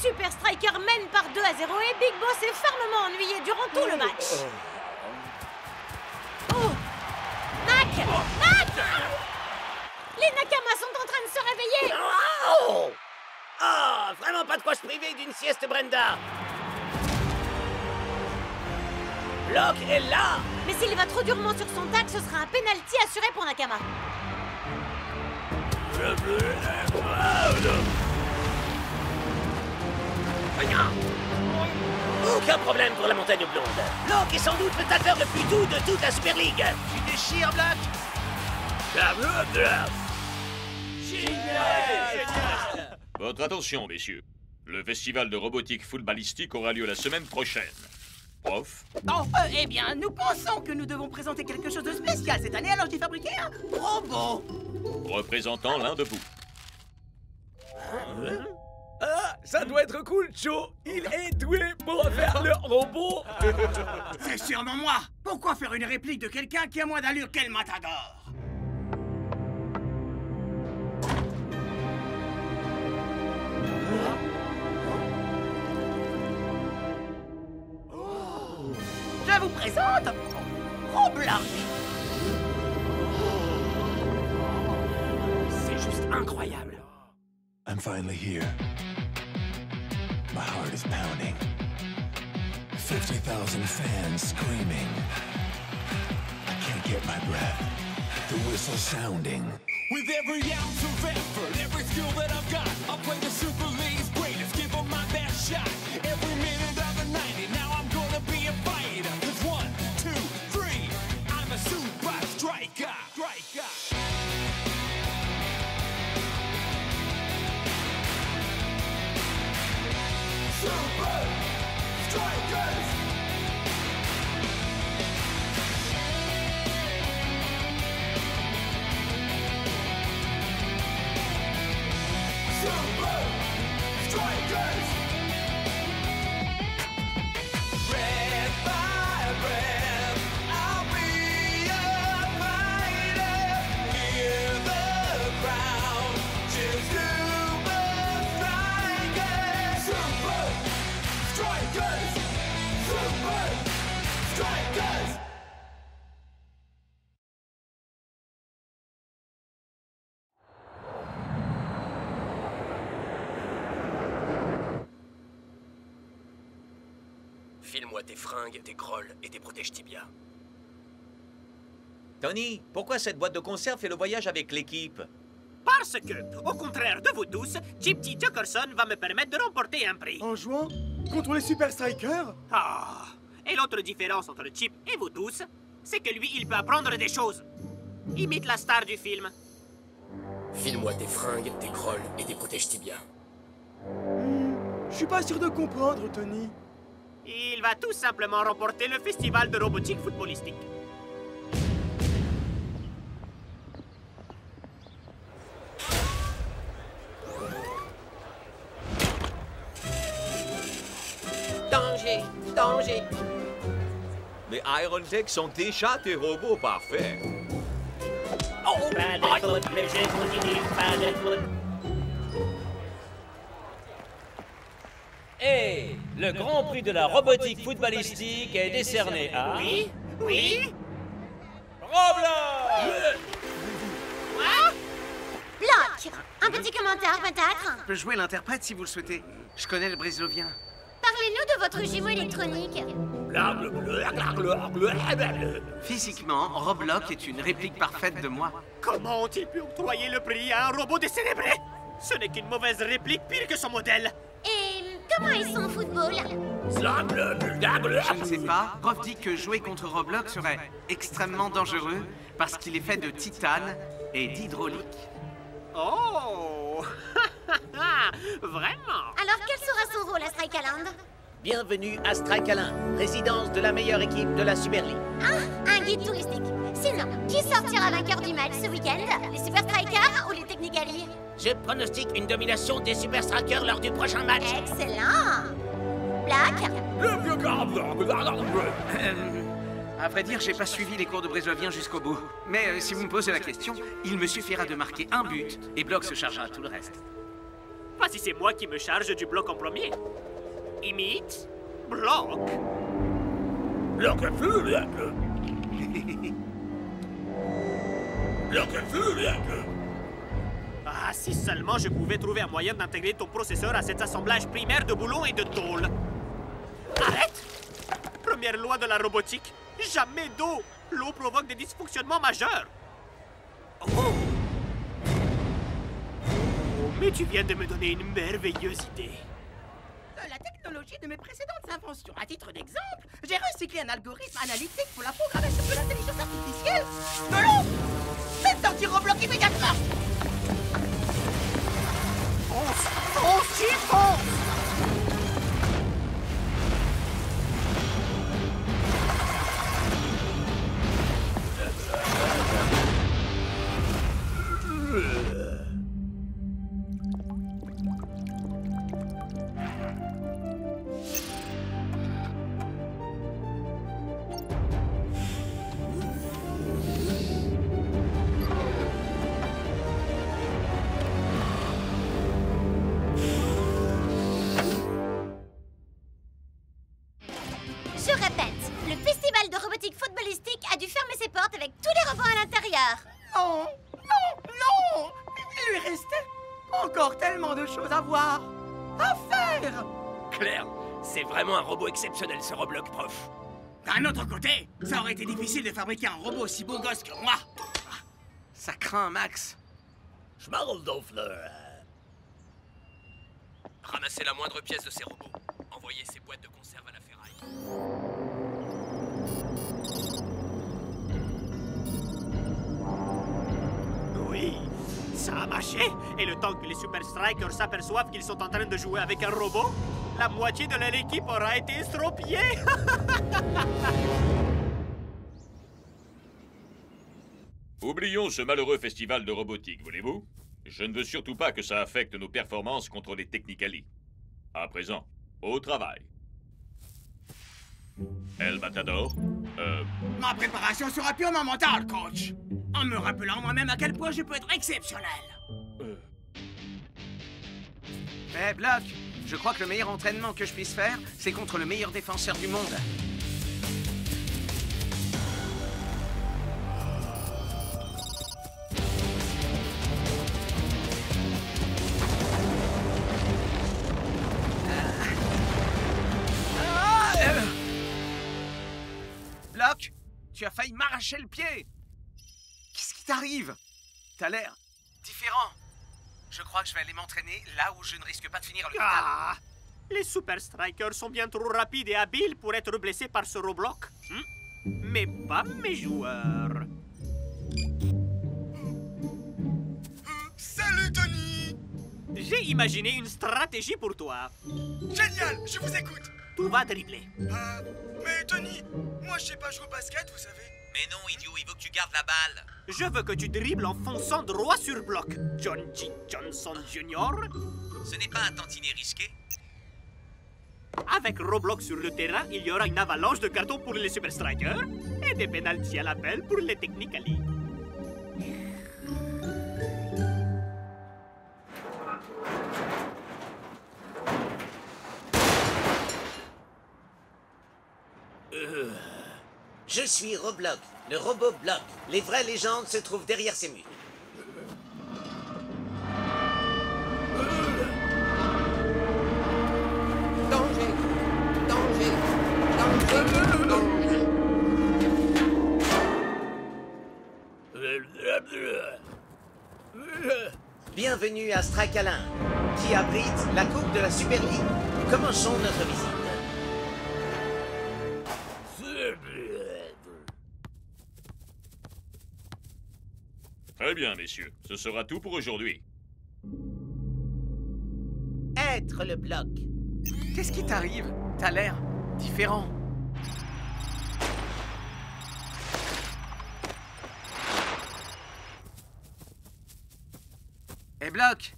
Super Strikers mènent par 2-0 et Big Boss est fermement ennuyé durant tout le match. Oh! Nak! Nak! Les Nakamas sont en train de se réveiller! Oh! Ah, vraiment pas de quoi se priver d'une sieste, Brenda! Block est là! Mais s'il va trop durement sur son tag, ce sera un penalty assuré pour Nakama. Aucun problème pour la montagne blonde. Block est sans doute le tackler le plus doux de toute la Super League. Tu déchires, Black. Génial! Votre attention, messieurs. Le festival de robotique footballistique aura lieu la semaine prochaine. Prof? Oh, eh bien, nous pensons que nous devons présenter quelque chose de spécial cette année, alors j'ai fabriqué un robot. Représentant l'un de vous. Ah, ça doit être cool, Joe. Il est doué pour faire le robot. C'est sûrement moi. Pourquoi faire une réplique de quelqu'un qui a moins d'allure qu'El Matador? Je vous présente Roblox. C'est juste incroyable. I'm finally here. My heart is pounding. 50,000 fans screaming. I can't get my breath. The whistle sounding. With every ounce of effort, every skill that I've got, I'll play the Super League's greatest, give them my best shot. Every minute of the 90, now I'm gonna be a fighter. 'Cause 1, 2, 3, I'm a super striker. Super Strikers! Super Strikers! Red by red, I'll be a fighter. Hear the crowd cheer Super Strikers! Super Strikers! Super Strikers! File-moi tes fringues, tes grolles et tes protèges tibia. Tony, pourquoi cette boîte de conserve fait le voyage avec l'équipe? Parce que, au contraire de vous tous, Chip T. Jockerson va me permettre de remporter un prix. En jouant contre les Super Strikers? Ah. Et l'autre différence entre Chip et vous tous, c'est que lui, il peut apprendre des choses. Imite la star du film. File-moi tes fringues, tes grolles et tes protèges tibia. Je suis pas sûr de comprendre, Tony. Il va tout simplement remporter le festival de robotique footballistique. Danger! Danger! Les Iron Tech sont déjà des robots parfaits. Oh! Et le Grand Prix de la robotique footballistique est décerné à... Oui? Oui? Roblox! Quoi? Block! Un petit commentaire, peut-être? Je peux jouer l'interprète si vous le souhaitez. Je connais le brésilien. Parlez-nous de votre jumeau électronique. Physiquement, Roblox est une réplique parfaite de moi. Comment ont-ils pu octroyer le prix à un robot décérébré? Ce n'est qu'une mauvaise réplique pire que son modèle. Et comment ils sont en football? Je ne sais pas. Prof dit que jouer contre Roblox serait extrêmement dangereux parce qu'il est fait de titane et d'hydraulique. Oh! Vraiment? Alors quel sera son rôle à Strikeland? Bienvenue à Strikeland, résidence de la meilleure équipe de la Super League. Ah, un guide touristique. Sinon, qui sortira vainqueur du match ce week-end? Les Super Strikers ou les Technicali? Je pronostique une domination des Super Strikers lors du prochain match. Excellent! Black? À vrai dire, j'ai pas suivi les cours de brésilien jusqu'au bout. Mais si vous me posez la question, il me suffira de marquer un but et Block se chargera de tout le reste. Voici, c'est moi qui me charge du bloc en premier. Imite, bloc. Ah, si seulement je pouvais trouver un moyen d'intégrer ton processeur à cet assemblage primaire de boulons et de tôle. Arrête! Première loi de la robotique, jamais d'eau. L'eau provoque des dysfonctionnements majeurs. Oh! Mais tu viens de me donner une merveilleuse idée. De la technologie de mes précédentes inventions. À titre d'exemple, j'ai recyclé un algorithme analytique pour la programmation de l'intelligence artificielle. De l'eau! Faites sortir Roblox immédiatement! Fonce, y fonce! Je répète, le festival de robotique footballistique a dû fermer ses portes avec tous les robots à l'intérieur. Non! Non! Non! Il lui restait encore tellement de choses à voir, à faire! Claire, c'est vraiment un robot exceptionnel ce Roblox, prof. D'un autre côté, ça aurait été difficile de fabriquer un robot aussi beau gosse que moi. Ça craint, Max. Ramassez la moindre pièce de ces robots. Envoyez ces boîtes de conserve à la ferraille. Oui, ça a marché. Et le temps que les Super Strikers s'aperçoivent qu'ils sont en train de jouer avec un robot, la moitié de leur équipe aura été estropiée. Oublions ce malheureux festival de robotique, voulez-vous? Je ne veux surtout pas que ça affecte nos performances contre les Technicali. À présent, au travail. El Matador, Ma préparation sera purement mentale, coach. En me rappelant moi-même à quel point je peux être exceptionnel. Eh, Block, je crois que le meilleur entraînement que je puisse faire, c'est contre le meilleur défenseur du monde. Block, tu as failli m'arracher le pied. Qu'est-ce qui t'arrive? T'as l'air différent. Je crois que je vais aller m'entraîner là où je ne risque pas de finir à l'hôpital. Ah, les Super Strikers sont bien trop rapides et habiles pour être blessés par ce Roblox. Mais pas mes joueurs. Salut, Tony! J'ai imaginé une stratégie pour toi. Génial, je vous écoute. Tout va dribbler. Mais Tony, moi je sais pas jouer au basket, vous savez. Mais non, idiot, il veut que tu gardes la balle. Je veux que tu dribbles en fonçant droit sur bloc. John G. Johnson Jr. Ce n'est pas un tantinet risqué. Avec Roblox sur le terrain, il y aura une avalanche de cartons pour les Super Strikers et des pénaltys à l'appel pour les Technicali. Je suis Roblox, le robot bloc. Les vraies légendes se trouvent derrière ces murs. Danger! Danger! Danger! Danger! Bienvenue à Strike-Alain, qui abrite la Coupe de la Super League. Commençons notre visite. Très bien, messieurs. Ce sera tout pour aujourd'hui. Être le bloc. Qu'est-ce qui t'arrive? T'as l'air différent. Eh, Block,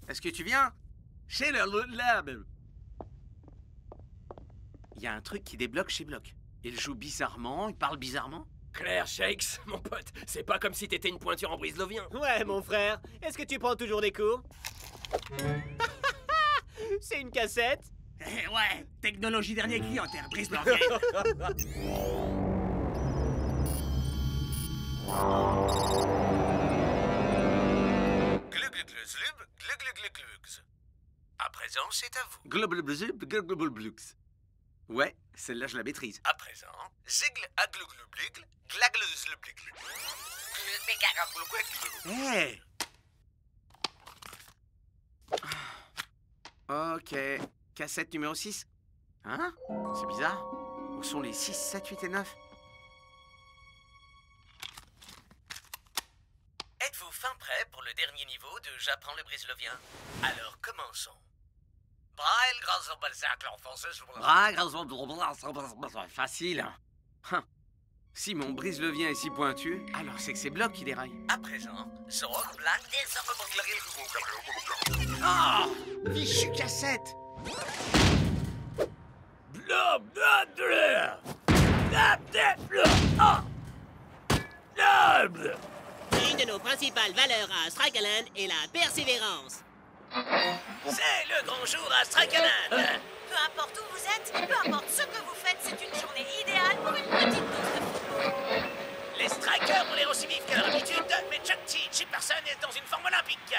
est-ce que tu viens? Chez le Lab. Il y a un truc qui débloque chez Block. Il joue bizarrement, il parle bizarrement. Claire Shakes, mon pote, c'est pas comme si t'étais une pointure en brise-lovien. Ouais, mon frère. Est-ce que tu prends toujours des cours? C'est une cassette? Eh ouais, technologie dernier cri en terre, brise l'envers. À présent, c'est à vous. Ouais, celle-là, je la maîtrise. À présent, zigl agluglubligl, glagluzlubligl. Hey! Ok. Cassette numéro 6. Hein? C'est bizarre. Où sont les 6, 7, 8 et 9? Êtes-vous fin prêt pour le dernier niveau de J'apprends le brislovien? Alors commençons. Braille, grâce au balzac, l'enfonceuse. Facile. Hein. Si mon brise-le-vien est si pointu, alors c'est que c'est Block qui déraille. À présent, Zorg Black Ah! Fichu cassette! Une de nos principales valeurs à Strikeland est la persévérance. C'est le grand jour à Strikeland. Peu importe où vous êtes, peu importe ce que vous faites, c'est une journée idéale pour une petite dose de football. Les strikers ont l'air aussi vifs qu'à leur habitude, mais Chuck T. Chipperson est dans une forme olympique.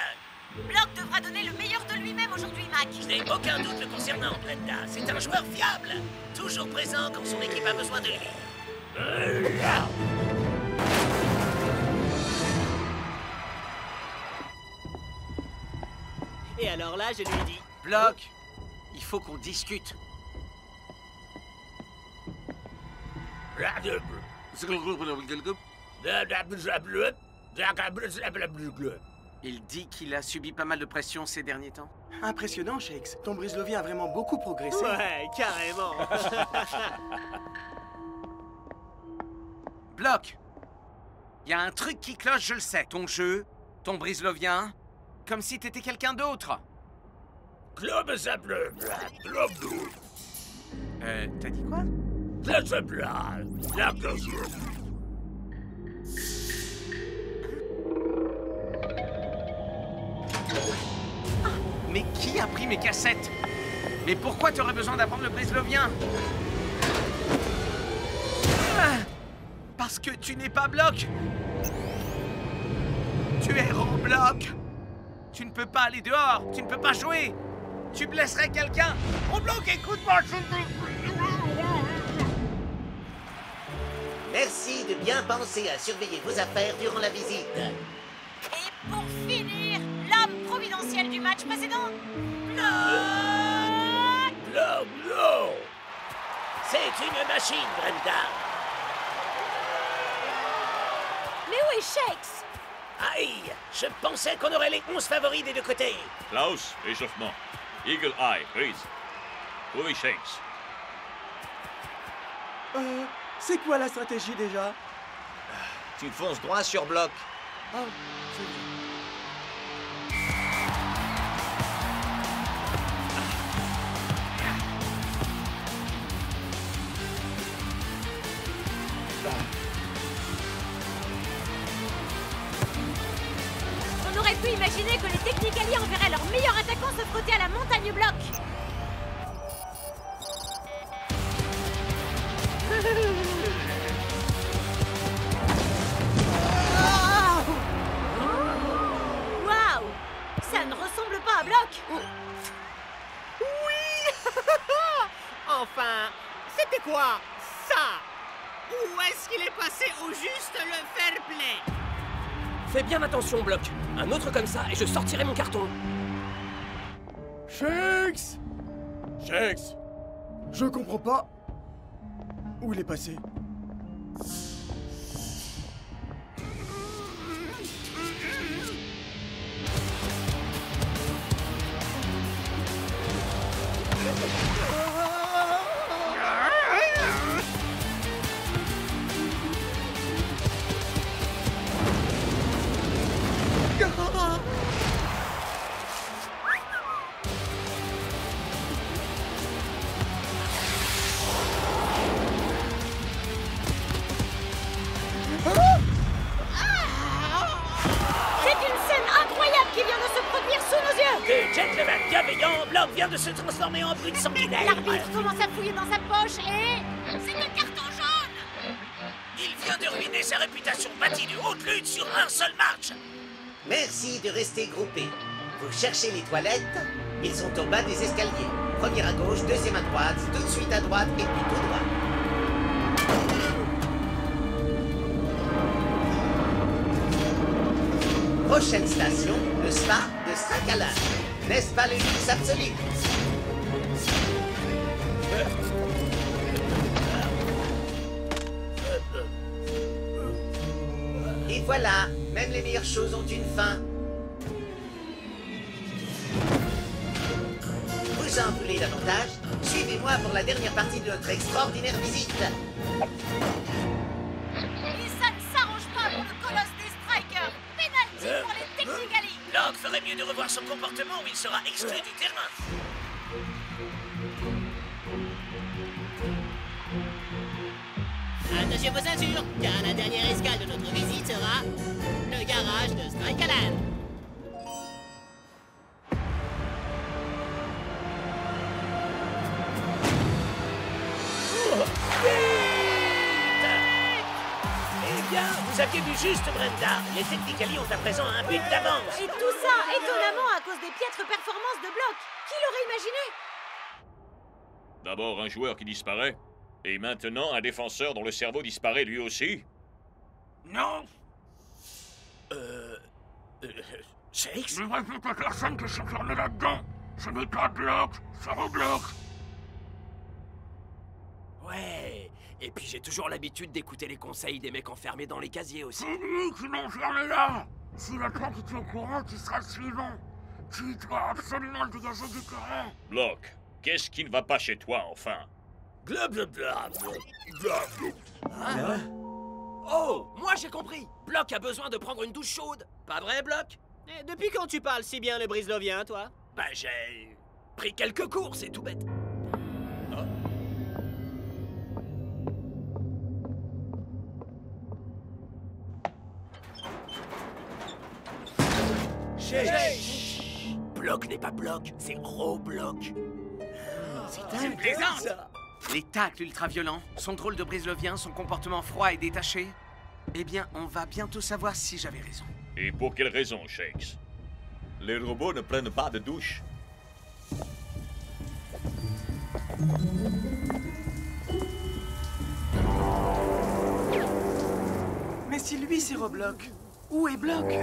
Block devra donner le meilleur de lui-même aujourd'hui, Mac. Je n'ai aucun doute le concernant, Brenda. C'est un joueur fiable, toujours présent quand son équipe a besoin de lui. Et alors là, je lui dis... Block, il faut qu'on discute. Il dit qu'il a subi pas mal de pression ces derniers temps. Impressionnant, Shakes. Ton brise-le-vien a vraiment beaucoup progressé. Ouais, carrément. Block, il y a un truc qui cloche, je le sais. Ton jeu, ton brise-le-vien, comme si t'étais quelqu'un d'autre. T'as dit quoi? Mais qui a pris mes cassettes? Mais pourquoi t'aurais besoin d'apprendre le brise-le-vien? Parce que tu n'es pas Block. Tu es Roblox. Tu ne peux pas aller dehors. Tu ne peux pas jouer. Tu blesserais quelqu'un. Roblox, écoute-moi. Merci de bien penser à surveiller vos affaires durant la visite. Et pour finir, l'homme providentiel du match précédent. Block. C'est une machine, Brenda. Mais où est Shakes? Aïe, je pensais qu'on aurait les 11 favoris des deux côtés. Klaus, échauffement. Eagle Eye, freeze. Trouvez Shanks. C'est quoi la stratégie déjà? Tu fonces droit sur Block. Oh, c'est vrai. On aurait pu imaginer que les Technicali enverraient leur meilleur attaquant se frotter à la montagne Block. Waouh! Ça ne ressemble pas à Block. Oui. Enfin, c'était quoi ça? Où est-ce qu'il est passé au juste le fair play? Fais bien attention, Block. Un autre comme ça et je sortirai mon carton. Shakes! Shakes! Je comprends pas. Où il est passé? Je vais être bienveillant, Block vient de se transformer en brute sanguinaire. L'arbitre commence à fouiller dans sa poche et... c'est un carton jaune! Il vient de ruiner sa réputation bâtie de haute lutte sur un seul match. Merci de rester groupés. Vous cherchez les toilettes? Ils sont au bas des escaliers. Premier à gauche, deuxième à droite, tout de suite à droite et puis tout droit. Prochaine station, le spa de Stracalan. N'est-ce pas le luxe absolu? Et voilà, même les meilleures choses ont une fin. Vous en voulez davantage? Suivez-moi pour la dernière partie de notre extraordinaire visite. Et ça ne s'arrange pas pour le colosse des Strikers. Penalty pour les Technicali. Block ferait mieux de revoir son comportement ou il sera exclu du terrain. Attachez vos ceintures, car la dernière escale de notre visite sera le garage de Strikaland. Eh bien, vous aviez vu juste, Brenda. Les Technicali ont à présent un but d'avance. Et tout ça, étonnamment, à cause des piètres performances de Block. Qui l'aurait imaginé? D'abord un joueur qui disparaît, et maintenant un défenseur dont le cerveau disparaît lui aussi. Non! Shakes? Ne répète à personne que je suis enfermé là-dedans. Ce n'est pas Block, ça rebloque. Ouais. Et puis j'ai toujours l'habitude d'écouter les conseils des mecs enfermés dans les casiers aussi. C'est lui qui m'a enfermé là. S'il apprend que tu es au courant, tu seras le suivant. Tu dois absolument le dégager du terrain. Block, qu'est-ce qui ne va pas chez toi, enfin? Blablabla. Hein? Oh, moi j'ai compris. Block a besoin de prendre une douche chaude. Pas vrai, Block? Et depuis quand tu parles si bien le brislovien, toi? Ben j'ai pris quelques cours, c'est tout bête. Chut. Block n'est pas Block, c'est Roblox. C'est plaisant, ça. Les tacles ultra-violents, son drôle de brislovien, son comportement froid et détaché. Eh bien, on va bientôt savoir si j'avais raison. Et pour quelle raison, Shakes? Les robots ne prennent pas de douche. Mais si lui, c'est Roblox, où est Block?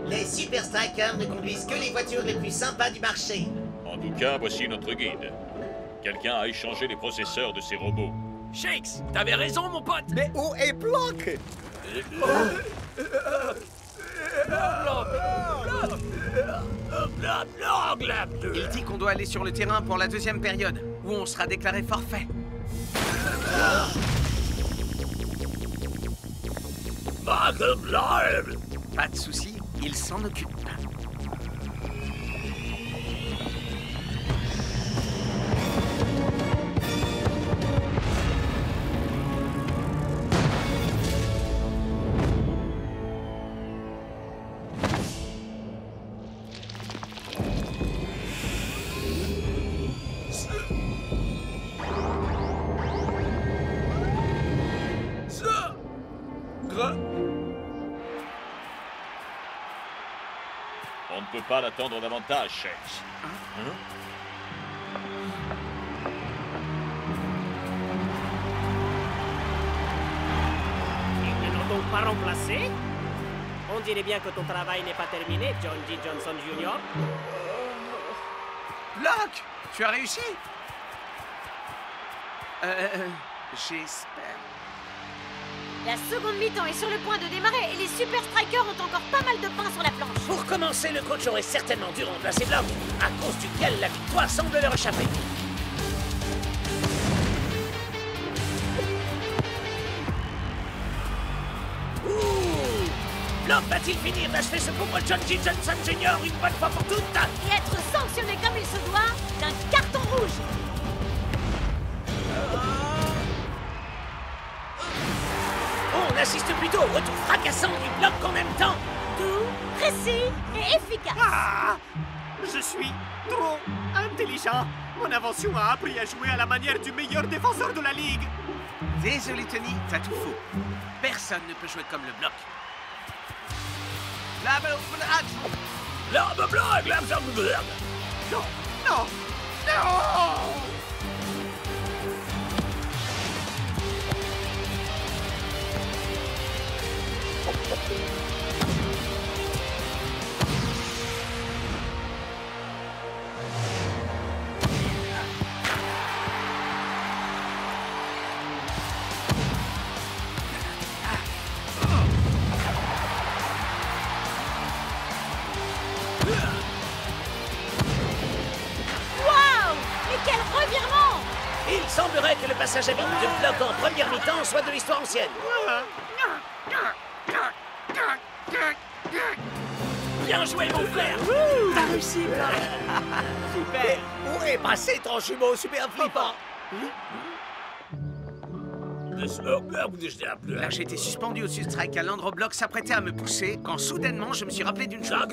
Les Super Strikers ne conduisent que les voitures les plus sympas du marché. En tout cas, voici notre guide. Quelqu'un a échangé les processeurs de ces robots. Shakes, t'avais raison, mon pote. Mais où est Block? Il dit qu'on doit aller sur le terrain pour la deuxième période, où on sera déclaré forfait. Pas de souci, il s'en occupe. On ne peut pas l'attendre davantage, Shakes. Hein? Ils ne l'ont donc pas remplacé? On dirait bien que ton travail n'est pas terminé, John G. Johnson Jr. Block, tu as réussi? J'espère. La seconde mi-temps est sur le point de démarrer et les Super Strikers ont encore pas mal de pain sur la planche. Pour commencer, le coach aurait certainement dû remplacer Block, à cause duquel la victoire semble leur échapper. Block va-t-il finir d'achever ce pauvre John G. Johnson Jr. une bonne fois pour toutes? Et être sanctionné comme il se doit d'un carton rouge. On assiste plutôt au retour fracassant du Block en même temps. Doux, précis et efficace. Ah! Je suis trop intelligent. Mon invention a appris à jouer à la manière du meilleur défenseur de la Ligue. Désolé, Tony, t'as tout faux. Personne ne peut jouer comme le Bloc. La Non, non, non! Il semblerait que le passage à vide de Block en première mi-temps soit de l'histoire ancienne. Bien joué, mon frère! T'as réussi, Block! Super! Où est passé ton jumeau super flippant? Là, j'étais suspendu au-dessus de strike à l'endroit Block s'apprêtait à me pousser quand soudainement je me suis rappelé d'une chose.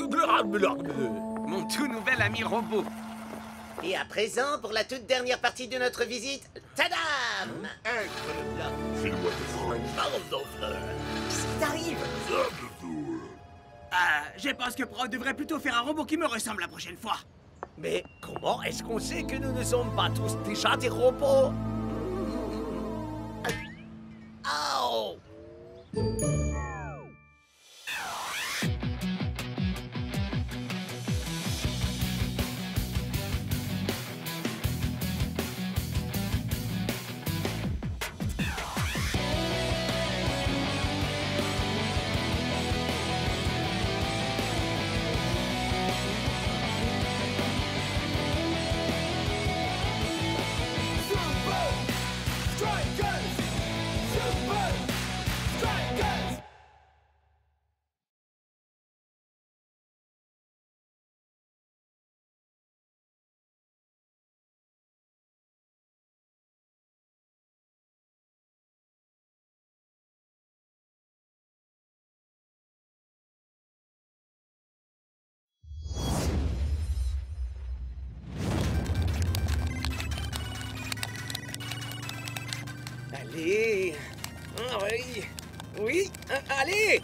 Mon tout nouvel ami robot. Et à présent, pour la toute dernière partie de notre visite, tadam! Qu'est-ce qui t'arrive? Je pense que Brock devrait plutôt faire un robot qui me ressemble la prochaine fois. Mais comment est-ce qu'on sait que nous ne sommes pas tous déjà des robots? Oh! Allez. Ah oui. Oui. Allez.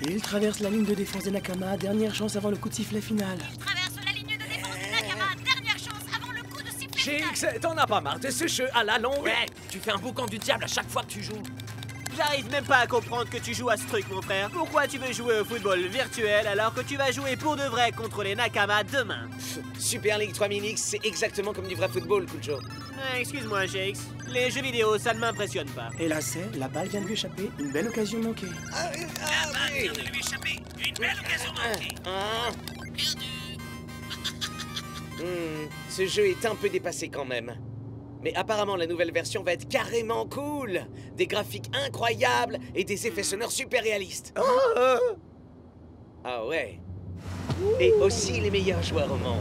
Il traverse la ligne de défense des Nakama, dernière chance avant le coup de sifflet final. Traverse la ligne de défense des Nakama, dernière chance avant le coup de sifflet final. GX, t'en as pas marre de ce jeu à la longue? Ouais, tu fais un boucan du diable à chaque fois que tu joues. J'arrive même pas à comprendre que tu joues à ce truc, mon frère. Pourquoi tu veux jouer au football virtuel alors que tu vas jouer pour de vrai contre les Nakama demain? Super League 3000X, c'est exactement comme du vrai football, Kujo. Excuse-moi, Jakes. Les jeux vidéo, ça ne m'impressionne pas. Et là, la balle vient de lui échapper. Une belle occasion manquée. La balle vient de lui échapper. Une belle occasion manquée. Ce jeu est un peu dépassé quand même. Mais apparemment, la nouvelle version va être carrément cool. Des graphiques incroyables et des effets sonores super réalistes. Ah ouais. Et aussi les meilleurs joueurs au monde.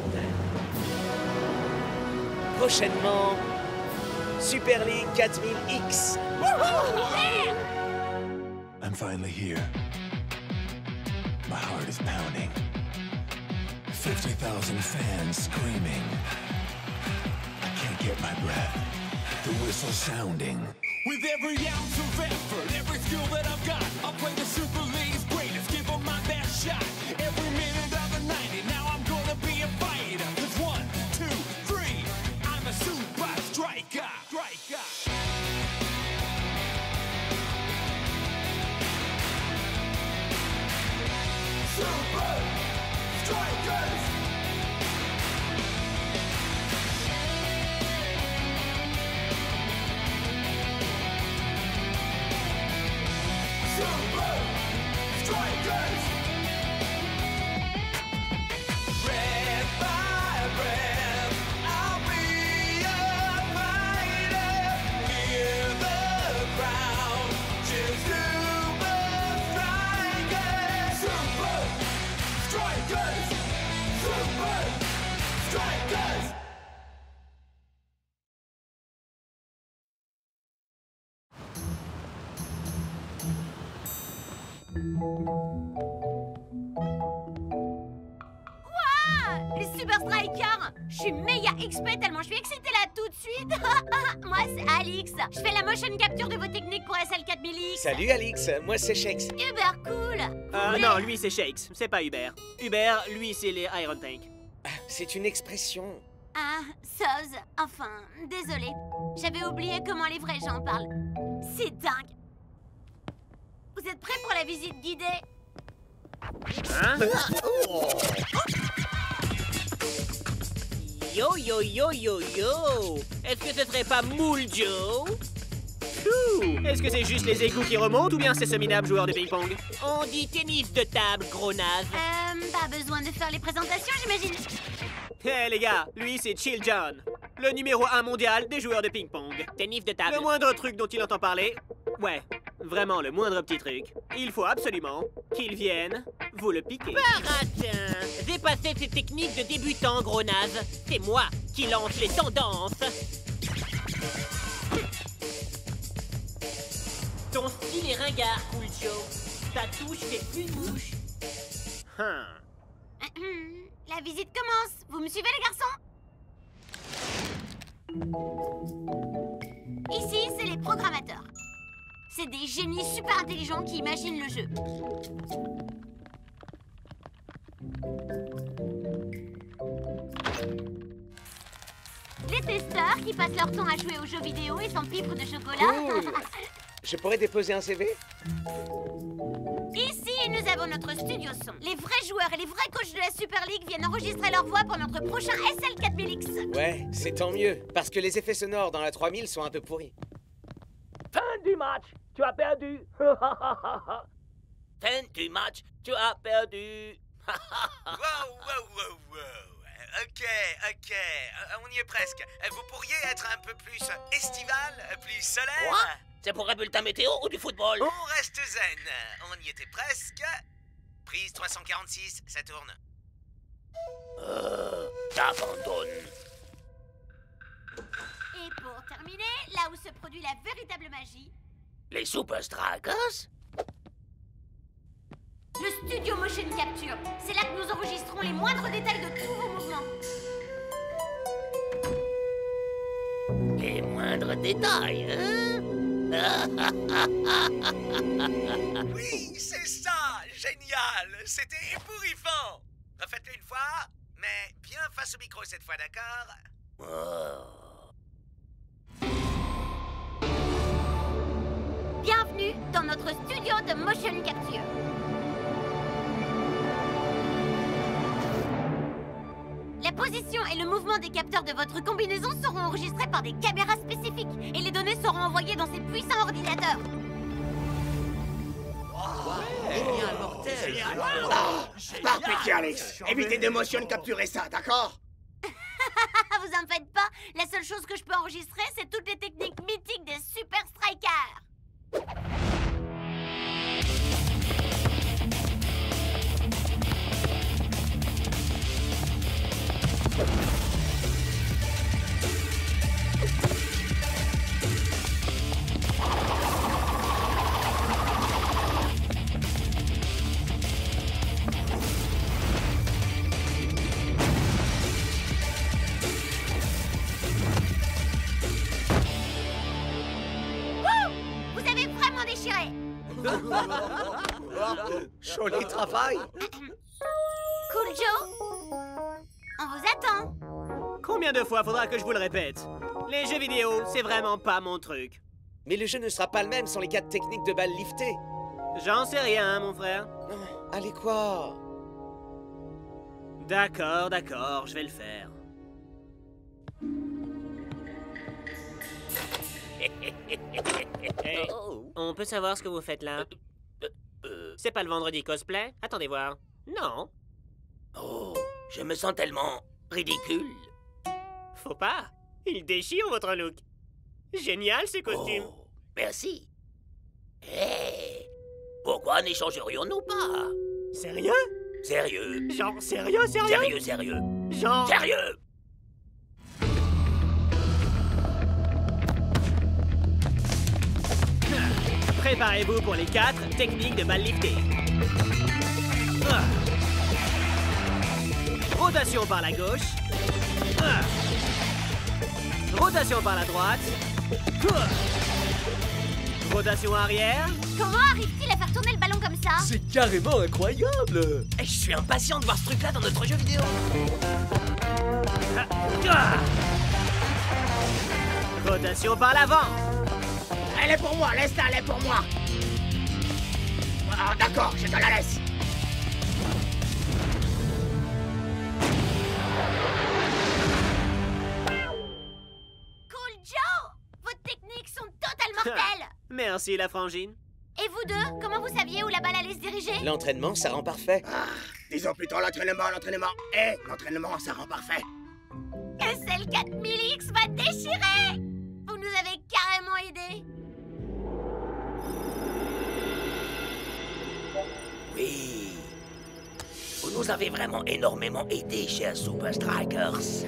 Prochainement, Super League 4000X. I'm finally here. My heart is pounding. 50,000 fans screaming. I can't get my breath. The whistle sounding. With every ounce of effort, every skill that I've got, I'll play the Super League's greatest, give them my best shot. Every minute of the 90, now I'm gonna be a fighter. 'Cause 1, 2, 3, I'm a super striker. Super Strikers! Super Strikers! Breath by breath, I'll be a fighter. Hear the crowd cheer Super Strikers! Waouh! Les Super Strikers! Je suis méga XP tellement je suis excitée là tout de suite! Moi, c'est Alix. Je fais la motion capture de vos techniques pour SL4000X. Salut Alix, moi c'est Shakes. Uber cool! Non, lui c'est Shakes, c'est pas Hubert. Hubert, lui c'est les Iron Tank. C'est une expression. Ah, Soz. Enfin, désolé. J'avais oublié comment les vrais gens parlent. C'est dingue. Vous êtes prêts pour la visite guidée? Hein? Yo yo yo yo yo! Est-ce que ce serait pas Moule Joe? Est-ce que c'est juste les égouts qui remontent ou bien c'est ce minable joueur de ping-pong? On dit tennis de table, gros naze. Pas besoin de faire les présentations, j'imagine. Hé les gars, lui c'est Chill John, le numéro 1 mondial des joueurs de ping-pong. Tennis de table. Le moindre truc dont il entend parler, ouais, vraiment le moindre petit truc, il faut absolument qu'il vienne vous le piquer. Baratin! Dépassez ces techniques de débutant, gros naze. C'est moi qui lance les tendances. Ton style est ringard, Cool Joe. Ta touche fait plus mouche. La visite commence. Vous me suivez, les garçons? Ici, c'est les programmateurs. C'est des génies super intelligents qui imaginent le jeu. Les testeurs qui passent leur temps à jouer aux jeux vidéo et sans fibre de chocolat. Cool. Je pourrais déposer un CV? Ici, nous avons notre studio son. Les vrais joueurs et les vrais coachs de la Super League viennent enregistrer leur voix pour notre prochain SL4000X. Ouais, c'est tant mieux, parce que les effets sonores dans la 3000 sont un peu pourris. Fin du match, tu as perdu. Fin du match, tu as perdu. Wow. Ok. On y est presque. Vous pourriez être un peu plus estival, plus solaire? Quoi? C'est pour un bulletin météo ou du football? On reste zen. On y était presque. Prise 346, ça tourne. J'abandonne. Et pour terminer, là où se produit la véritable magie... Les Super Strikers? Le studio Motion Capture. C'est là que nous enregistrons les moindres détails de tous vos mouvements. Les moindres détails, hein? Oui, c'est ça! Génial! C'était ébouriffant! Refaites-le une fois, mais bien face au micro cette fois, d'accord? Bienvenue dans notre studio de Motion Capture. La position et le mouvement des capteurs de votre combinaison seront enregistrés par des caméras spécifiques et les données seront envoyées dans ces puissants ordinateurs. Par pitié, Alex. Évitez de motion capturer ça, d'accord? Vous en faites pas. La seule chose que je peux enregistrer, c'est toutes les techniques mythiques des Super Strikers. Vous avez vraiment déchiré. Joli travail. Cool Joe, on vous attend. Combien de fois faudra que je vous le répète? Les jeux vidéo, c'est vraiment pas mon truc. Mais le jeu ne sera pas le même sans les 4 techniques de balles liftées. J'en sais rien, mon frère. Allez quoi? D'accord, je vais le faire. Hey, on peut savoir ce que vous faites là? C'est pas le vendredi cosplay? Attendez voir. Non. Oh, je me sens tellement ridicule. Faut pas. Il déchire votre look. Génial, ces costumes. Oh, merci. Hé, pourquoi n'échangerions-nous pas? Sérieux? Sérieux. Genre sérieux? Sérieux. Genre... Sérieux. Préparez-vous pour les 4 techniques de balle liftée. Rotation par la gauche. Rotation par la droite. Rotation arrière. Comment arrive-t-il à faire tourner le ballon comme ça? C'est carrément incroyable! Et je suis impatient de voir ce truc-là dans notre jeu vidéo. Rotation par l'avant. Elle est pour moi, laisse-la, elle est pour moi. Ah, d'accord, je te la laisse. Cool Joe! Vos techniques sont totales mortelles! Merci, la frangine. Et vous deux, comment vous saviez où la balle allait se diriger? L'entraînement, ça rend parfait. Disons plutôt l'entraînement. L'entraînement, ça rend parfait. SL 4000X va déchirer! Vous nous avez carrément aidés. Oui. Vous nous avez vraiment énormément aidés, chers Super Strikers.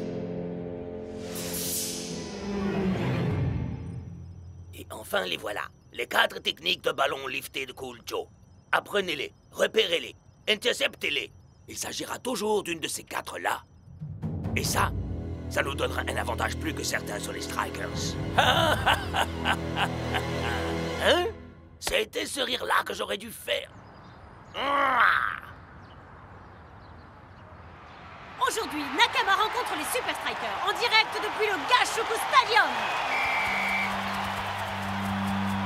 Et enfin, les voilà. Les 4 techniques de ballon lifté de Cool Joe. Apprenez-les, repérez-les, interceptez-les. Il s'agira toujours d'une de ces 4-là. Et ça nous donnera un avantage plus que certains sur les Strikers. Hein? C'était ce rire-là que j'aurais dû faire. Aujourd'hui, Nakama rencontre les Super Strikers en direct depuis le Gashoku Stadium.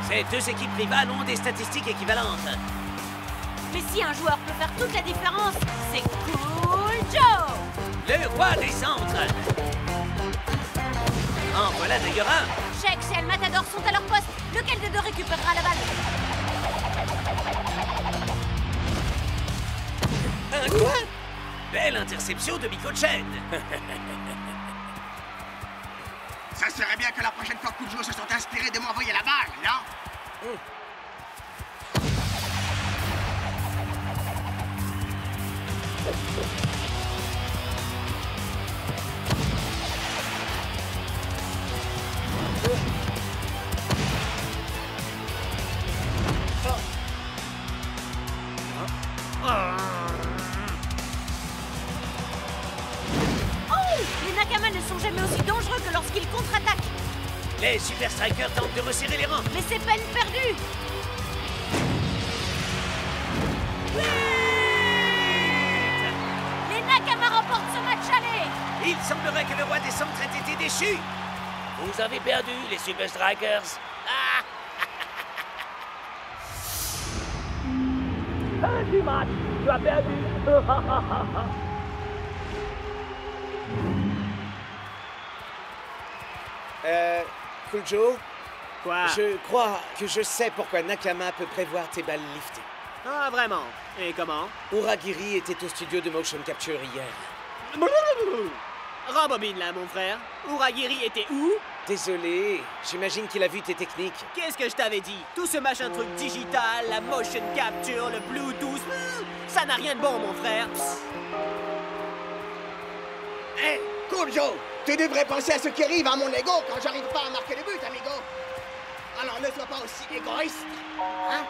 Ces 2 équipes rivales ont des statistiques équivalentes. Mais si un joueur peut faire toute la différence, c'est Cool Joe! Le roi des centres. En voilà d'ailleurs un. Shex et El Matador sont à leur poste. Lequel des deux récupérera la balle? Un quoi? Belle interception de Miko-chen. Ça serait bien que la prochaine fois que Joe se sont inspirés de m'envoyer la balle, non? Les Nakama ne sont jamais aussi dangereux que lorsqu'ils contre-attaquent. Les Super Strikers tentent de resserrer les rangs. Mais c'est peine perdue. Les Nakama remportent ce match aller. Il semblerait que le roi des centres ait été déchu. Vous avez perdu, les Super Strikers. Fin du match, tu as perdu. Cool Joe? Quoi? Je crois que je sais pourquoi Nakama peut prévoir tes balles liftées. Ah, vraiment? Et comment? Uragiri était au studio de motion capture hier. Rembobine là, mon frère. Uragiri était où? Désolé, j'imagine qu'il a vu tes techniques. Qu'est-ce que je t'avais dit? Tout ce machin truc digital, la motion capture, le Bluetooth, ça n'a rien de bon, mon frère. Hé, Cool Joe, tu devrais penser à ce qui arrive à mon ego quand j'arrive pas à marquer le but, amigo. Alors ne sois pas aussi égoïste, hein?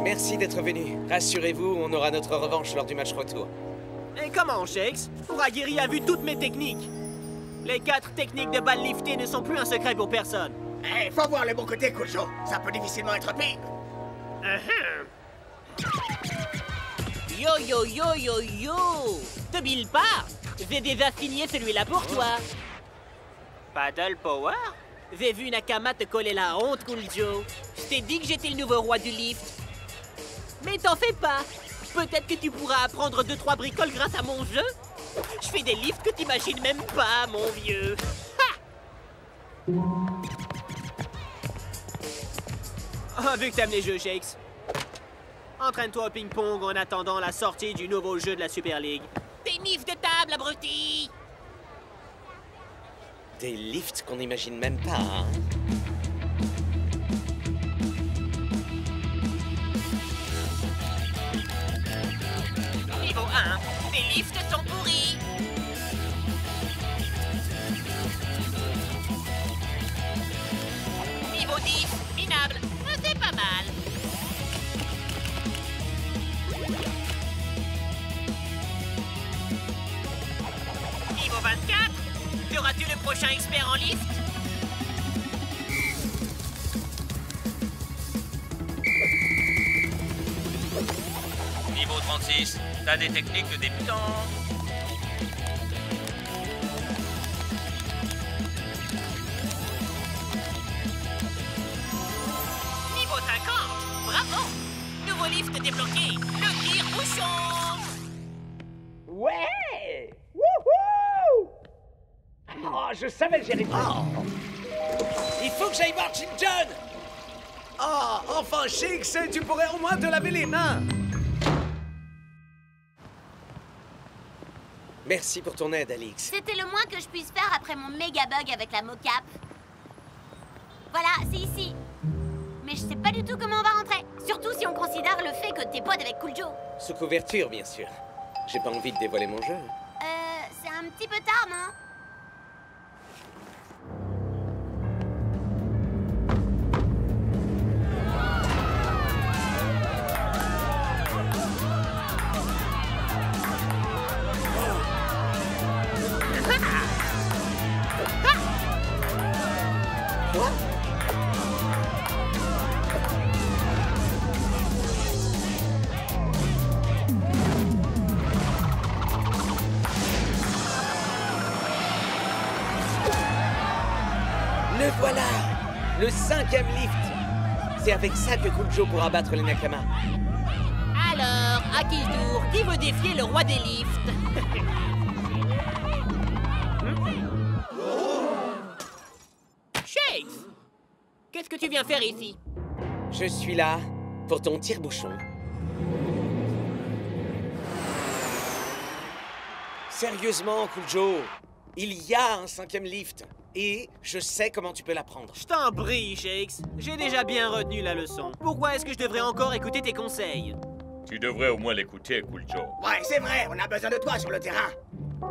Merci d'être venu. Rassurez-vous, on aura notre revanche lors du match retour. Et comment, Shakes? Uragiri a vu toutes mes techniques. Les 4 techniques de balle liftée ne sont plus un secret pour personne. Hé, faut voir le bon côté, Cool Joe. Ça peut difficilement être pire. Yo yo yo yo yo! Te bile pas! J'ai déjà signé celui-là pour toi! Paddle Power? J'ai vu Nakama te coller la honte, Cool Joe. Je t'ai dit que j'étais le nouveau roi du lift. Mais t'en fais pas! Peut-être que tu pourras apprendre 2-3 bricoles grâce à mon jeu? Je fais des lifts que t'imagines même pas, mon vieux! Ah, vu que t'aimes les jeux, Shakes. Entraîne-toi au ping-pong en attendant la sortie du nouveau jeu de la Super League. Tennis de table, abruti! Des lifts qu'on n'imagine même pas, hein? lifts sont pourris. Niveau 10, minable. C'est pas mal. Niveau 24, seras-tu le prochain expert en lift? Niveau 36, t'as des techniques de débutant. Niveau 50, bravo. Nouveau lift débloqué, le tire-bouchon. Ouais! Wouhou! Oh, je savais que j'y arriverais. Il faut que j'aille voir Jim John! Oh, enfin, Shakes, tu pourrais au moins te laver les mains! Merci pour ton aide, Alix. C'était le moins que je puisse faire après mon méga bug avec la mocap. Voilà, c'est ici. Mais je sais pas du tout comment on va rentrer. Surtout si on considère le fait que t'es pote avec Cool Joe. Sous couverture, bien sûr. J'ai pas envie de dévoiler mon jeu. C'est un petit peu tard, non? Le voilà! Le 5e lift! C'est avec ça que Cool Joe pourra battre les Nakama. Alors, à qui le tour? Qui veut défier le roi des lifts? Shakes! Qu'est-ce que tu viens faire ici? Je suis là pour ton tire-bouchon. Sérieusement, Cool Joe, il y a un 5e lift. Et je sais comment tu peux l'apprendre. Je t'en prie, Shakes. J'ai déjà bien retenu la leçon. Pourquoi est-ce que je devrais encore écouter tes conseils? Tu devrais au moins l'écouter, Cool Joe. Ouais, c'est vrai, on a besoin de toi sur le terrain.